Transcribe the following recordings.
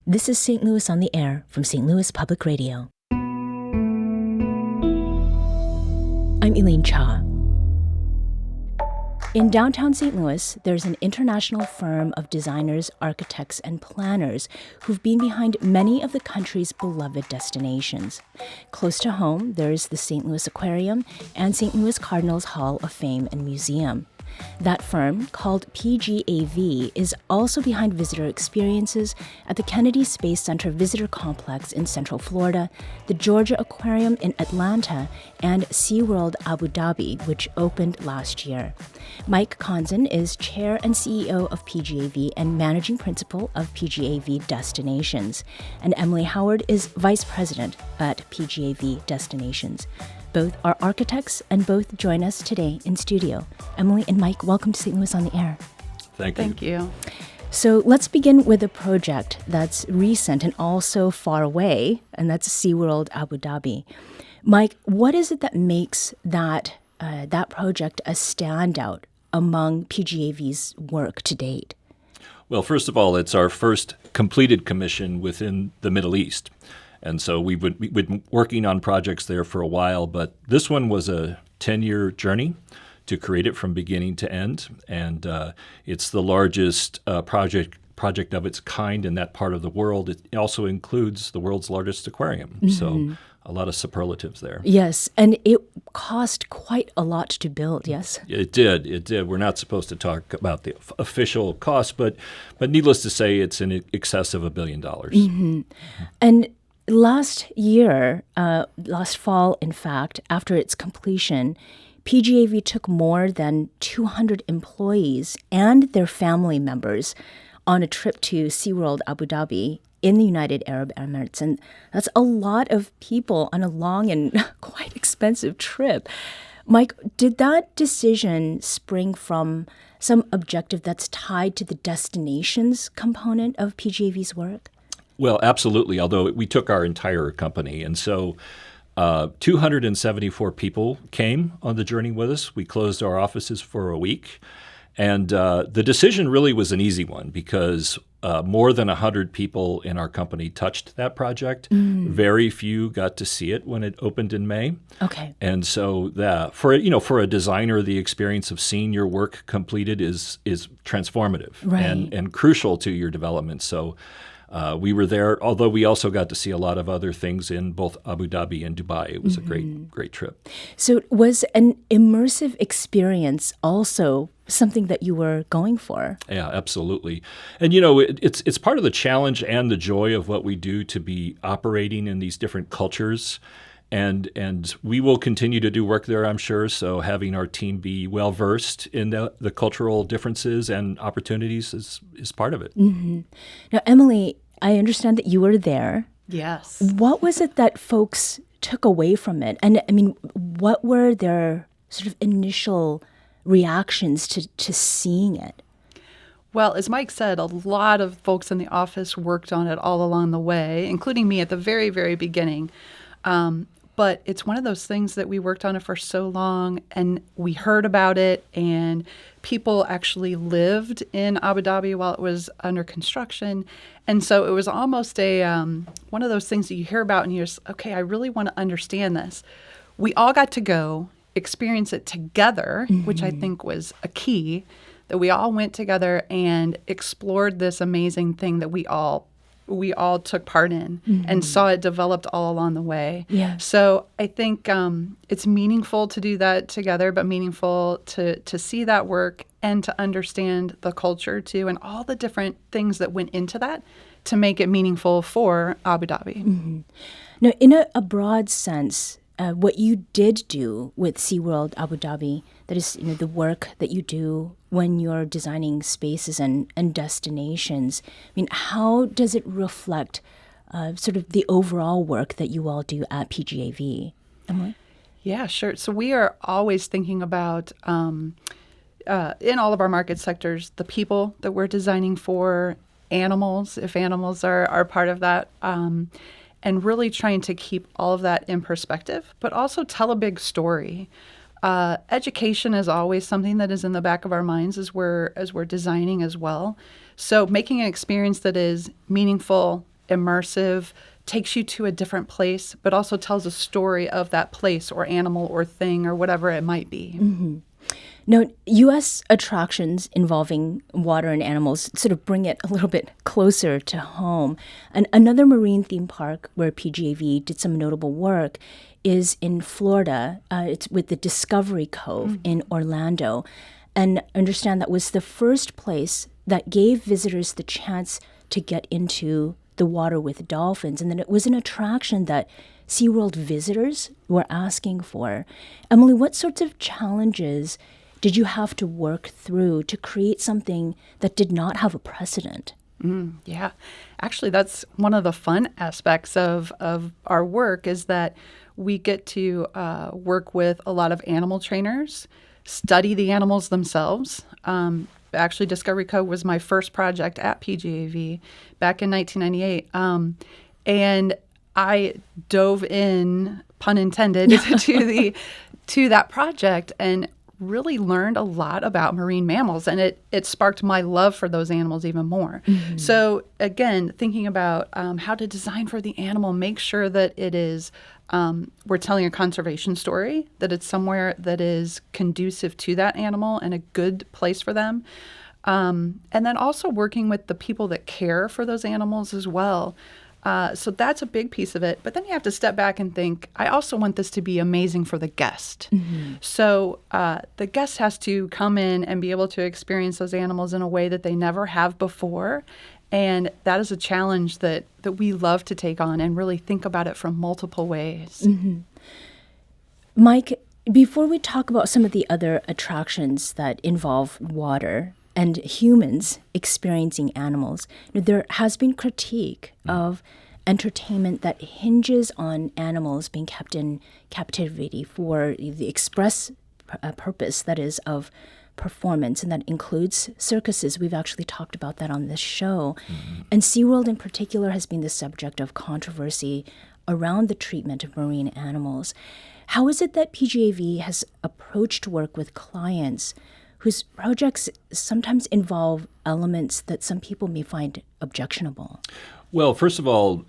This is St. Louis on the Air from St. Louis Public Radio. I'm Elaine Cha. In downtown St. Louis, there's an international firm of designers, architects, and planners who've been behind many of the country's beloved destinations. Close to home, there's the St. Louis Aquarium and St. Louis Cardinals Hall of Fame and Museum. That firm, called PGAV, is also behind visitor experiences at the Kennedy Space Center Visitor Complex in Central Florida, the Georgia Aquarium in Atlanta, and SeaWorld Abu Dhabi, which opened last year. Mike Konzen is chair and CEO of PGAV and managing principal of PGAV Destinations, and Emily Howard is vice president at PGAV Destinations. Both are architects, and both join us today in studio. Emily and Mike, welcome to St. Louis on the Air. Thank you. So let's begin with a project that's recent and also far away, and that's SeaWorld Abu Dhabi. Mike, what is it that makes that project a standout among PGAV's work to date? Well, first of all, it's our first completed commission within the Middle East. And so we've been working on projects there for a while, but this one was a 10-year journey to create it from beginning to end. And it's the largest project of its kind in that part of the world. It also includes the world's largest aquarium. Mm-hmm. So a lot of superlatives there. Yes, and it cost quite a lot to build, yes? It did. We're not supposed to talk about the official cost, but needless to say, it's in excess of $1 billion. Mm-hmm. And last fall, in fact, after its completion, PGAV took more than 200 employees and their family members on a trip to SeaWorld Abu Dhabi in the United Arab Emirates. And that's a lot of people on a long and quite expensive trip. Mike, did that decision spring from some objective that's tied to the destinations component of PGAV's work? Well, absolutely, although we took our entire company. And so 274 people came on the journey with us. We closed our offices for a week. And the decision really was an easy one because more than 100 people in our company touched that project. Very few got to see it when it opened in May. Okay. And so for a designer, the experience of seeing your work completed is transformative, right, and crucial to your development. So we were there, although we also got to see a lot of other things in both Abu Dhabi and Dubai. It was a great trip. So was an immersive experience also something that you were going for? Yeah, absolutely. And, it's part of the challenge and the joy of what we do to be operating in these different cultures. And we will continue to do work there, I'm sure. So having our team be well-versed in the cultural differences and opportunities is part of it. Mm-hmm. Now, Emily, I understand that you were there. Yes. What was it that folks took away from it? And, I mean, what were their sort of initial reactions to seeing it? Well, as Mike said, a lot of folks in the office worked on it all along the way, including me at the very, very beginning. But it's one of those things that we worked on it for so long, and we heard about it, and people actually lived in Abu Dhabi while it was under construction. And so it was almost one of those things that you hear about and you're just, okay, I really want to understand this. We all got to go experience it together, which I think was a key, that we all went together and explored this amazing thing that we all took part in and saw it developed all along the way. Yeah. So I think it's meaningful to do that together, but meaningful to see that work and to understand the culture too and all the different things that went into that to make it meaningful for Abu Dhabi. Mm-hmm. Now, in a broad sense, what you did do with SeaWorld Abu Dhabi, that is, the work that you do when you're designing spaces and destinations, I mean, how does it reflect sort of the overall work that you all do at PGAV? Emily? Yeah, sure. So we are always thinking about, in all of our market sectors, the people that we're designing for, animals, if animals are part of that, and really trying to keep all of that in perspective, but also tell a big story. Education is always something that is in the back of our minds as we're designing as well. So making an experience that is meaningful immersive, takes you to a different place, but also tells a story of that place or animal or thing or whatever it might be. Mm-hmm. Now, U.S. attractions involving water and animals sort of bring it a little bit closer to home. And another marine theme park where PGAV did some notable work is in Florida. It's with the Discovery Cove in Orlando. And I understand that was the first place that gave visitors the chance to get into the water with dolphins. And then it was an attraction that SeaWorld visitors were asking for. Emily, what sorts of challenges did you have to work through to create something that did not have a precedent? Yeah. Actually, that's one of the fun aspects of our work is that we get to work with a lot of animal trainers, study the animals themselves. Actually, Discovery Cove was my first project at PGAV back in 1998. And I dove in, pun intended, to that project and really learned a lot about marine mammals, and it sparked my love for those animals even more. Mm-hmm. So again, thinking about how to design for the animal, make sure that it is we're telling a conservation story, that it's somewhere that is conducive to that animal and a good place for them. And then also working with the people that care for those animals as well. So that's a big piece of it. But then you have to step back and think, I also want this to be amazing for the guest. Mm-hmm. So the guest has to come in and be able to experience those animals in a way that they never have before. And that is a challenge that we love to take on and really think about it from multiple ways. Mm-hmm. Mike, before we talk about some of the other attractions that involve water and humans experiencing animals, there has been critique of entertainment that hinges on animals being kept in captivity for the express purpose, that is, of performance, and that includes circuses. We've actually talked about that on this show. Mm-hmm. And SeaWorld in particular has been the subject of controversy around the treatment of marine animals. How is it that PGAV has approached work with clients whose projects sometimes involve elements that some people may find objectionable? Well, first of all,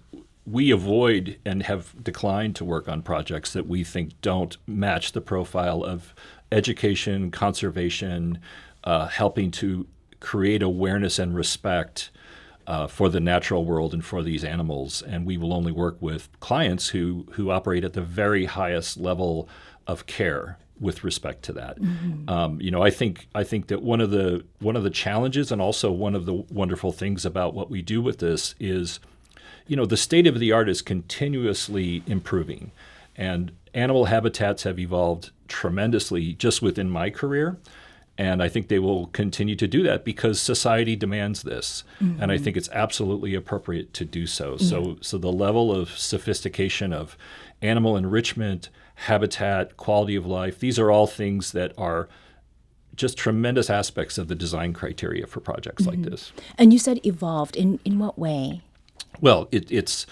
we avoid and have declined to work on projects that we think don't match the profile of education, conservation, helping to create awareness and respect for the natural world and for these animals. And we will only work with clients who operate at the very highest level of care with respect to that. Mm-hmm. I think that one of the challenges and also one of the wonderful things about what we do with this is, the state of the art is continuously improving, and animal habitats have evolved tremendously just within my career. And I think they will continue to do that because society demands this. Mm-hmm. And I think it's absolutely appropriate to do so. Mm-hmm. So the level of sophistication of animal enrichment, habitat, quality of life, these are all things that are just tremendous aspects of the design criteria for projects mm-hmm. like this. And you said evolved. In what way? Well, it's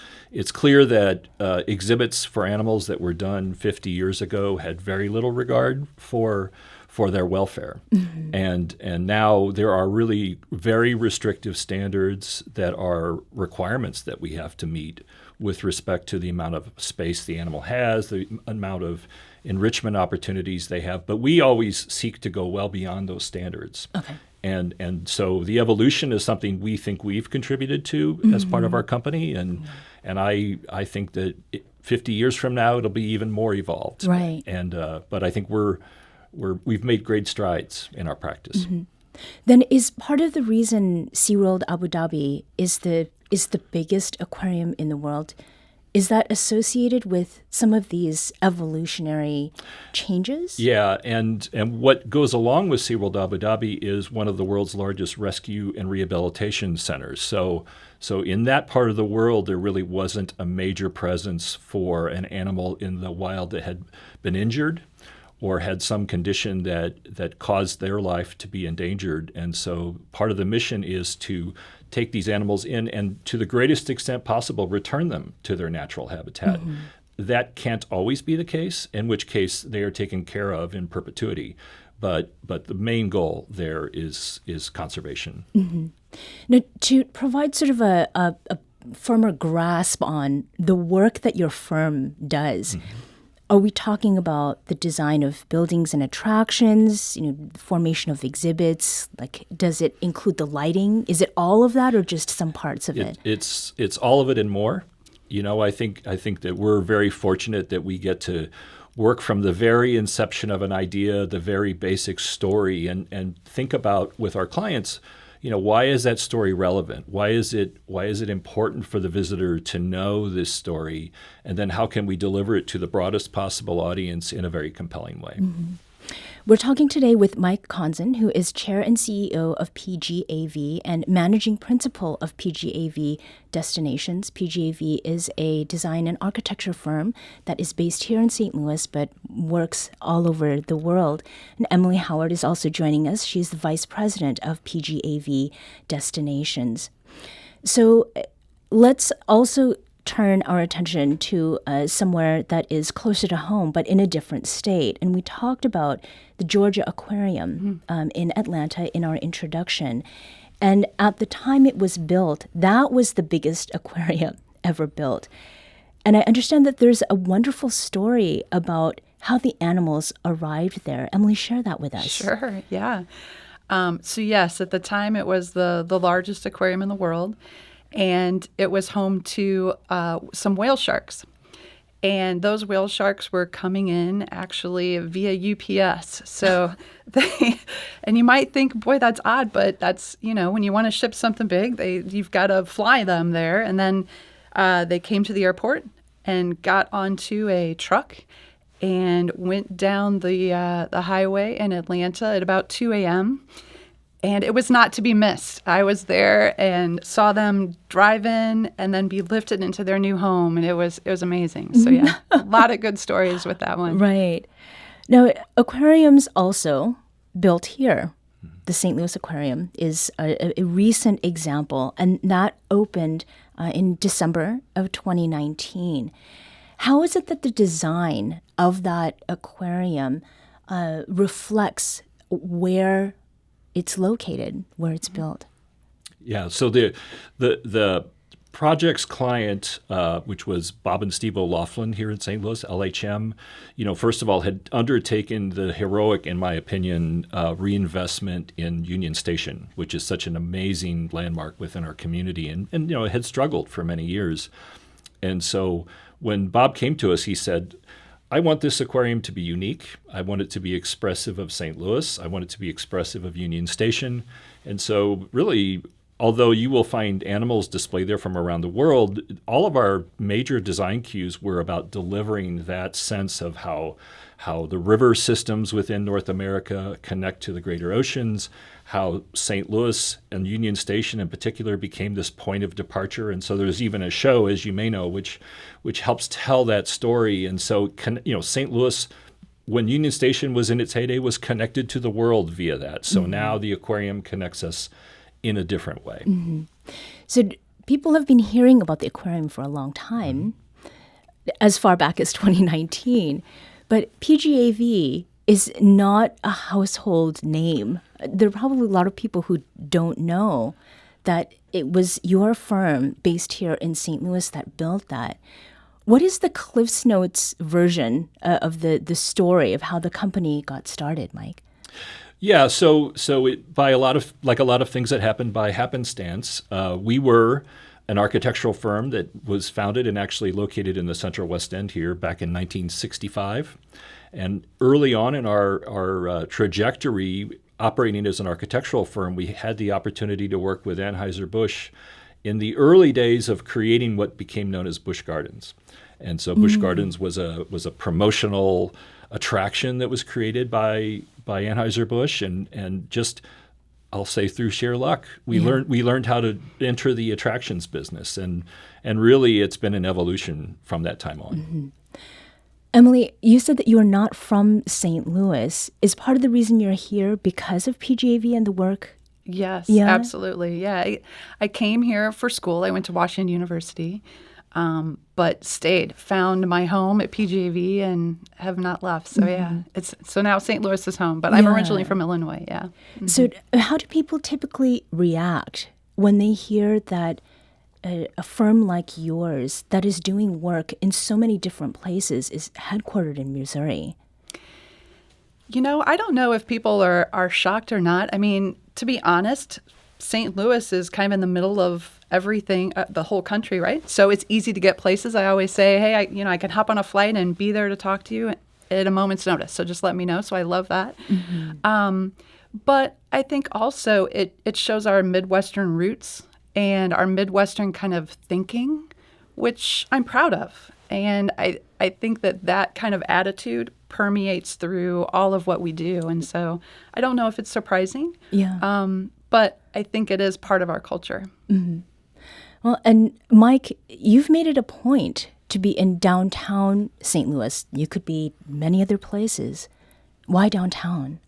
clear that exhibits for animals that were done 50 years ago had very little regard for their welfare. Mm-hmm. And now there are really very restrictive standards that are requirements that we have to meet with respect to the amount of space the animal has, the amount of enrichment opportunities they have. But we always seek to go well beyond those standards. Okay. And so the evolution is something we think we've contributed to mm-hmm. as part of our company. And I think that 50 years from now, it'll be even more evolved. Right. And but I think we've made great strides in our practice. Mm-hmm. Then is part of the reason SeaWorld Abu Dhabi is the biggest aquarium in the world, is that associated with some of these evolutionary changes? Yeah, and what goes along with SeaWorld Abu Dhabi is one of the world's largest rescue and rehabilitation centers. So in that part of the world, there really wasn't a major presence for an animal in the wild that had been injured or had some condition that caused their life to be endangered. And so part of the mission is to take these animals in and, to the greatest extent possible, return them to their natural habitat. Mm-hmm. That can't always be the case, in which case they are taken care of in perpetuity. But the main goal there is conservation. Mm-hmm. Now, to provide sort of a firmer grasp on the work that your firm does. Are we talking about the design of buildings and attractions, formation of exhibits? Like, does it include the lighting? Is it all of that or just some parts of it? It's all of it and more. I think that we're very fortunate that we get to work from the very inception of an idea, the very basic story, and think about with our clients, why is that story relevant? Why is it important for the visitor to know this story? And then how can we deliver it to the broadest possible audience in a very compelling way? We're talking today with Mike Konzen, who is Chair and CEO of PGAV and Managing Principal of PGAV Destinations. PGAV is a design and architecture firm that is based here in St. Louis but works all over the world. And Emily Howard is also joining us. She's the Vice President of PGAV Destinations. So let's also turn our attention to somewhere that is closer to home, but in a different state. And we talked about the Georgia Aquarium in Atlanta in our introduction. And at the time it was built, that was the biggest aquarium ever built. And I understand that there's a wonderful story about how the animals arrived there. Emily, share that with us. Sure, yeah. So yes, at the time it was the largest aquarium in the world. And it was home to some whale sharks. And those whale sharks were coming in actually via UPS. So and you might think, boy, that's odd, but that's, when you want to ship something big, you've got to fly them there. And then they came to the airport and got onto a truck and went down the highway in Atlanta at about 2 a.m., and it was not to be missed. I was there and saw them drive in and then be lifted into their new home, and it was amazing. So yeah, a lot of good stories with that one. Right. Now, aquariums also built here. The St. Louis Aquarium is a recent example, and that opened in December of 2019. How is it that the design of that aquarium reflects where it's located, where it's built? Yeah, so the project's client, which was Bob and Steve O'Loughlin here in St. Louis, LHM, first of all, had undertaken the heroic, in my opinion, reinvestment in Union Station, which is such an amazing landmark within our community, and it had struggled for many years. And so when Bob came to us, he said, I want this aquarium to be unique. I want it to be expressive of St. Louis. I want it to be expressive of Union Station. And so really, although you will find animals displayed there from around the world, all of our major design cues were about delivering that sense of how the river systems within North America connect to the greater oceans, how St. Louis and Union Station in particular became this point of departure. And so there's even a show, as you may know, which helps tell that story. And so, St. Louis, when Union Station was in its heyday, was connected to the world via that. So now the aquarium connects us in a different way. So people have been hearing about the aquarium for a long time, as far back as 2019. But PGAV is not a household name. There are probably a lot of people who don't know that it was your firm based here in St. Louis that built that. What is the Cliff's Notes version of the story of how the company got started, Mike? Yeah, so by a lot of things that happened by happenstance, we were an architectural firm that was founded and actually located in the Central West End here back in 1965. And early on in our trajectory, operating as an architectural firm, we had the opportunity to work with Anheuser-Busch in the early days of creating what became known as Busch Gardens. And so Busch Gardens was a promotional attraction that was created by Anheuser-Busch, and just, I'll say, through sheer luck, we learned how to enter the attractions business, and really it's been an evolution from that time on. Emily, you said that you are not from St. Louis. Is part of the reason you're here because of PGAV and the work? Yes, absolutely. Yeah, I came here for school. I went to Washington University, but found my home at PGAV and have not left. So so now St. Louis is home, but I'm originally from Illinois. Yeah. So how do people typically react when they hear that a firm like yours that is doing work in so many different places is headquartered in Missouri? I don't know if people are shocked or not. I mean, to be honest, St. Louis is kind of in the middle of everything, the whole country, right? So it's easy to get places. I always say, hey, I can hop on a flight and be there to talk to you at a moment's notice. So just let me know. So I love that. Mm-hmm. But I think also it shows our Midwestern roots and our Midwestern kind of thinking, which I'm proud of. And I think that kind of attitude permeates through all of what we do. And so I don't know if it's surprising. Yeah. But I think it is part of our culture. Mm-hmm. Well, and Mike, you've made it a point to be in downtown St. Louis. You could be many other places. Why downtown?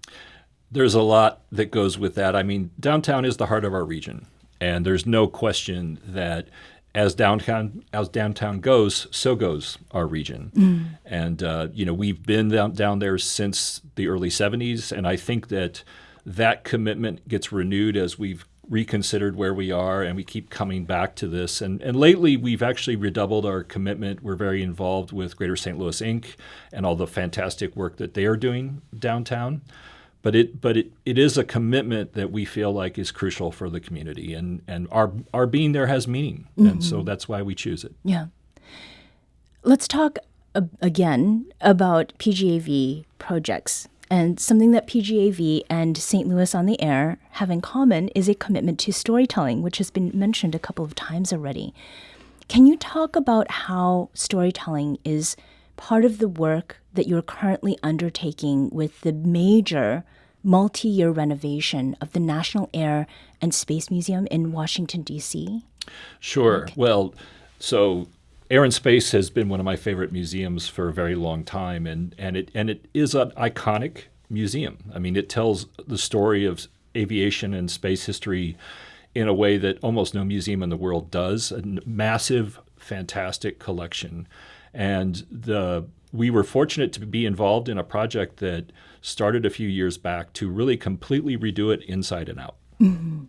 There's a lot that goes with that. I mean, downtown is the heart of our region, and there's no question that as downtown goes, so goes our region. Mm. And we've been down there since the early 70s, and I think that commitment gets renewed as we've reconsidered where we are, and we keep coming back to this. And lately, we've actually redoubled our commitment. We're very involved with Greater St. Louis Inc. and all the fantastic work that they are doing downtown. But it is a commitment that we feel like is crucial for the community, and our being there has meaning, mm-hmm. and so that's why we choose it. Yeah. Let's talk again about PGAV projects. And something that PGAV and St. Louis on the Air have in common is a commitment to storytelling, which has been mentioned a couple of times already. Can you talk about how storytelling is part of the work that you're currently undertaking with the major multi-year renovation of the National Air and Space Museum in Washington, D.C.? Sure. Okay. Well, so Air and Space has been one of my favorite museums for a very long time, and it is an iconic museum. I mean, it tells the story of aviation and space history in a way that almost no museum in the world does. A massive, fantastic collection. And we were fortunate to be involved in a project that started a few years back to really completely redo it inside and out. Mm-hmm.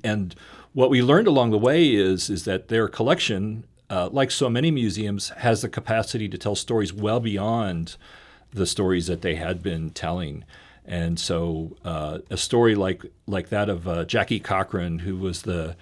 And what we learned along the way is that their collection, like so many museums, has the capacity to tell stories well beyond the stories that they had been telling. And so a story like that of Jackie Cochran, who was the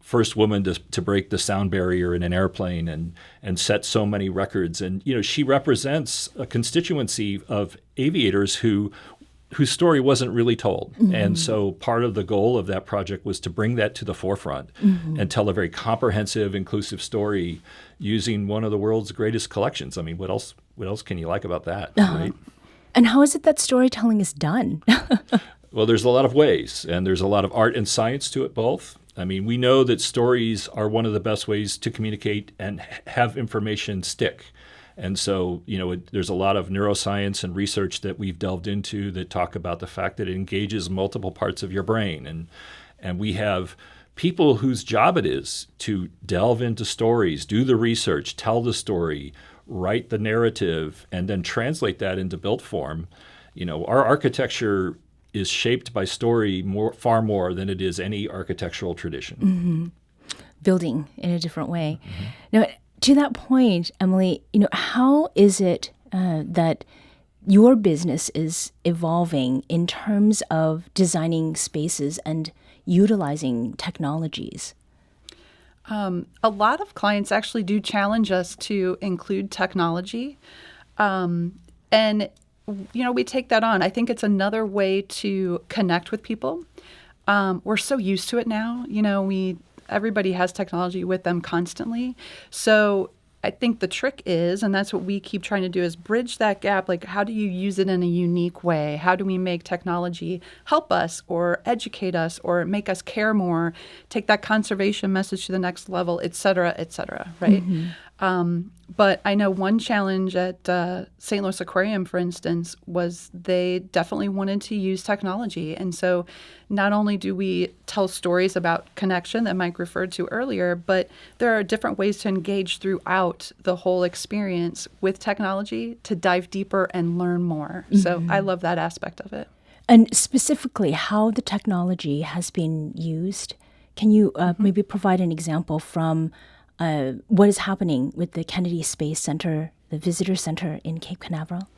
first woman to break the sound barrier in an airplane and set so many records. And she represents a constituency of aviators whose story wasn't really told. Mm-hmm. And so part of the goal of that project was to bring that to the forefront, mm-hmm. and tell a very comprehensive, inclusive story using one of the world's greatest collections. I mean, what else can you like about that, right? And how is it that storytelling is done? Well, there's a lot of ways, and there's a lot of art and science to it both. I mean, we know that stories are one of the best ways to communicate and have information stick. And so, there's a lot of neuroscience and research that we've delved into that talk about the fact that it engages multiple parts of your brain. And we have people whose job it is to delve into stories, do the research, tell the story, write the narrative, and then translate that into built form. Our architecture is shaped by story far more than it is any architectural tradition. Mm-hmm. Building in a different way. Mm-hmm. Now, to that point, Emily, how is it that your business is evolving in terms of designing spaces and utilizing technologies? A lot of clients actually do challenge us to include technology. And we take that on. I think it's another way to connect with people. We're so used to it now. Everybody has technology with them constantly. So I think the trick is, and that's what we keep trying to do, is bridge that gap. Like, how do you use it in a unique way? How do we make technology help us or educate us or make us care more, take that conservation message to the next level, et cetera, right? Mm-hmm. But I know one challenge at St. Louis Aquarium, for instance, was they definitely wanted to use technology. And so not only do we tell stories about connection that Mike referred to earlier, but there are different ways to engage throughout the whole experience with technology to dive deeper and learn more. Mm-hmm. So I love that aspect of it. And specifically, how the technology has been used. Can you maybe provide an example from what is happening with the Kennedy Space Center, the Visitor Center in Cape Canaveral?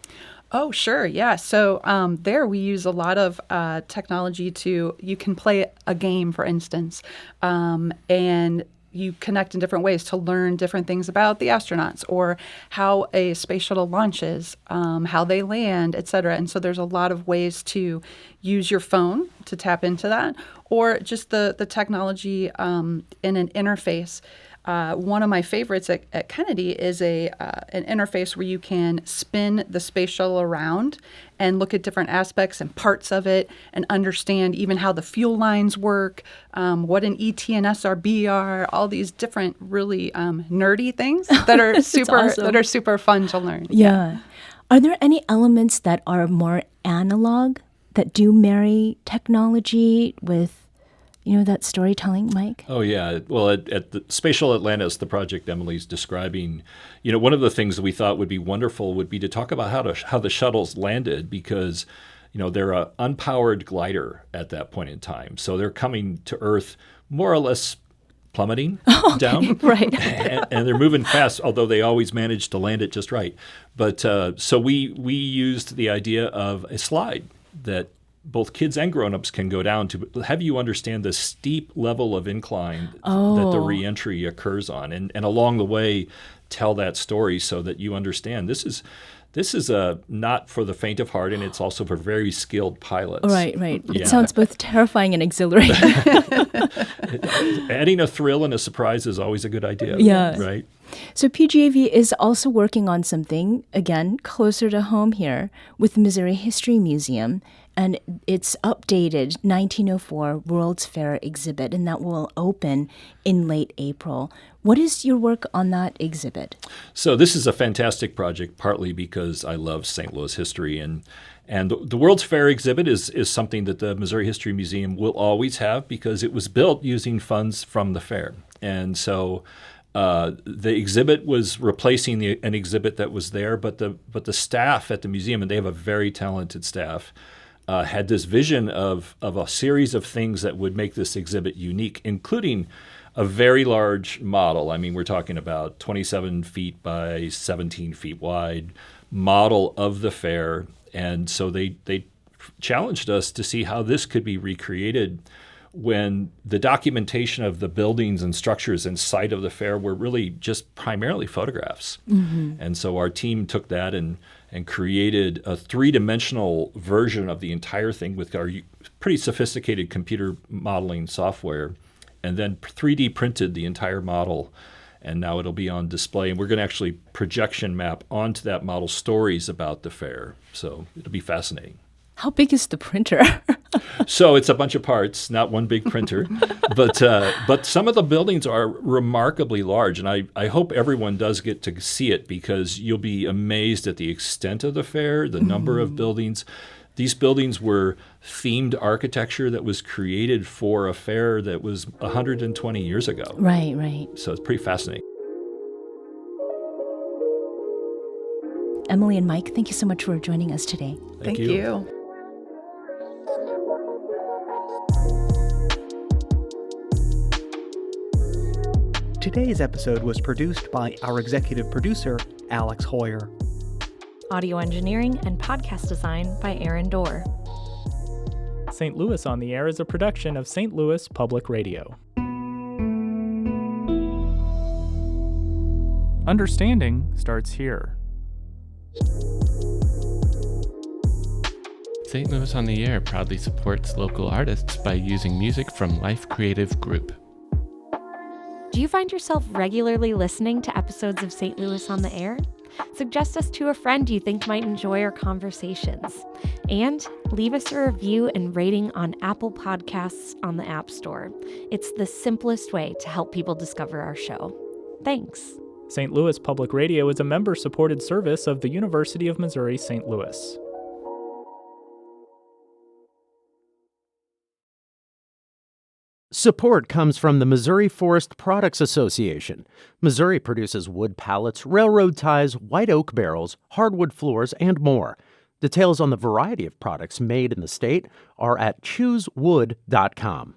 Oh, sure. Yeah. So there we use a lot of technology you can play a game, for instance, and you connect in different ways to learn different things about the astronauts or how a space shuttle launches, how they land, et cetera. And so there's a lot of ways to use your phone to tap into that, or just the technology in an interface. One of my favorites at Kennedy is an interface where you can spin the space shuttle around and look at different aspects and parts of it and understand even how the fuel lines work, what an ET and SRB are, all these different really nerdy things that are super fun to learn. Yeah. Are there any elements that are more analog that do marry technology with that storytelling, Mike? Oh, yeah. Well, at the Spatial Atlantis, the project Emily's describing, one of the things that we thought would be wonderful would be to talk about how the shuttles landed, because, they're an unpowered glider at that point in time. So they're coming to Earth more or less plummeting down. Right. and they're moving fast, although they always manage to land it just right. But so we used the idea of a slide that both kids and grown-ups can go down to have you understand the steep level of incline that the reentry occurs on, and along the way tell that story so that you understand this is not for the faint of heart, and it's also for very skilled pilots. Right. Yeah. It sounds both terrifying and exhilarating. Adding a thrill and a surprise is always a good idea. Yeah. Right. So PGAV is also working on something, again, closer to home here, with the Missouri History Museum, and its updated 1904 World's Fair exhibit, and that will open in late April. What is your work on that exhibit? So this is a fantastic project, partly because I love St. Louis history, and the World's Fair exhibit is something that the Missouri History Museum will always have because it was built using funds from the fair. And so the exhibit was replacing an exhibit that was there, but the staff at the museum, and they have a very talented staff, had this vision of a series of things that would make this exhibit unique, including a very large model. I mean, we're talking about 27 feet by 17 feet wide model of the fair. And so they challenged us to see how this could be recreated when the documentation of the buildings and structures and site of the fair were really just primarily photographs. Mm-hmm. And so our team took that and created a three-dimensional version of the entire thing with our pretty sophisticated computer modeling software, and then 3D printed the entire model. And now it'll be on display. And we're going to actually projection map onto that model stories about the fair. So it'll be fascinating. How big is the printer? So it's a bunch of parts, not one big printer. But some of the buildings are remarkably large. And I hope everyone does get to see it, because you'll be amazed at the extent of the fair, the number of buildings. These buildings were themed architecture that was created for a fair that was 120 years ago. Right. So it's pretty fascinating. Emily and Mike, thank you so much for joining us today. Thank you. Today's episode was produced by our executive producer, Alex Hoyer. Audio engineering and podcast design by Aaron Dorr. St. Louis on the Air is a production of St. Louis Public Radio. Understanding starts here. St. Louis on the Air proudly supports local artists by using music from Life Creative Group. Do you find yourself regularly listening to episodes of St. Louis on the Air? Suggest us to a friend you think might enjoy our conversations. And leave us a review and rating on Apple Podcasts on the App Store. It's the simplest way to help people discover our show. Thanks. St. Louis Public Radio is a member-supported service of the University of Missouri St. Louis. Support comes from the Missouri Forest Products Association. Missouri produces wood pallets, railroad ties, white oak barrels, hardwood floors, and more. Details on the variety of products made in the state are at choosewood.com.